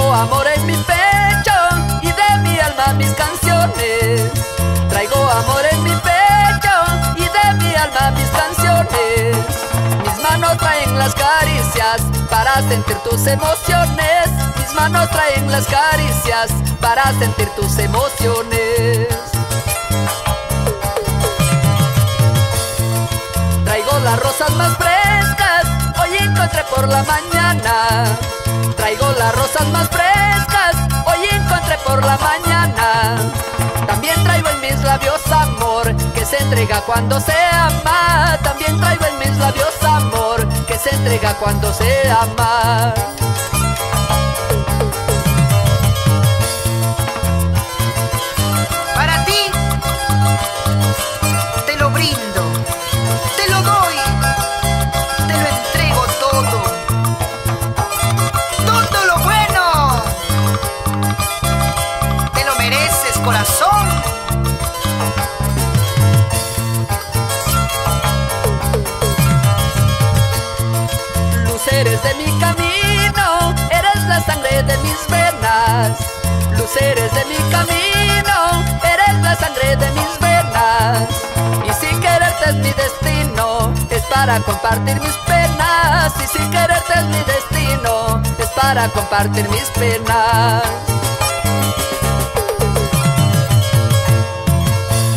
Traigo amor en mi pecho y de mi alma mis canciones. Traigo amor en mi pecho y de mi alma mis canciones. Mis manos traen las caricias para sentir tus emociones. Mis manos traen las caricias para sentir tus emociones. Traigo las rosas más frescas, hoy encontré por la mañana. Traigo las rosas más frescas, hoy encontré por la mañana. También traigo en mis labios amor, que se entrega cuando se ama. También traigo en mis labios amor, que se entrega cuando se ama. Para ti, te lo brindo, te lo doy, te lo entrego todo. Todo lo bueno, te lo mereces, corazón. Luz eres de mi camino, eres la sangre de mis venas. Luz eres de mi camino, eres la sangre de mis venas. Y si quererte es mi destino, es para compartir mis penas. Y si quererte es mi destino, es para compartir mis penas.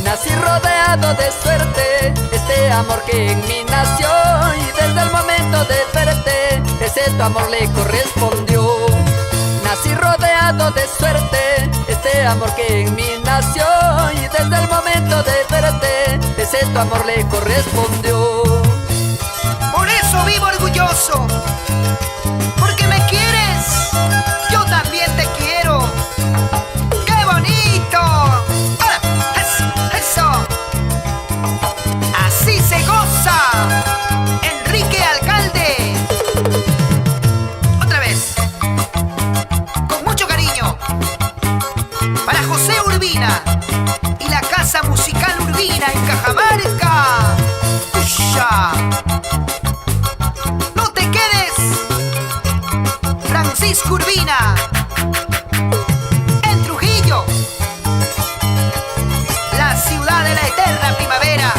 Nací rodeado de suerte, este amor que en mí nació. Y desde el momento de verte, ese tu amor le correspondió. Nací rodeado de suerte, este amor que en mí nació. Y desde el momento de verte, ese tu amor le correspondió. Por eso vivo orgulloso, porque me quieres, yo también te quiero. ¡Qué bonito! ¡Ahora! ¡Eso! ¡Así se goza! Enrique Alcalde. Otra vez, con mucho cariño, para José Urbina y la Casa Musical Urbina en Cajamarca. ¡Usha! ¡No te quedes! Francisco Urbina en Trujillo, la ciudad de la eterna primavera.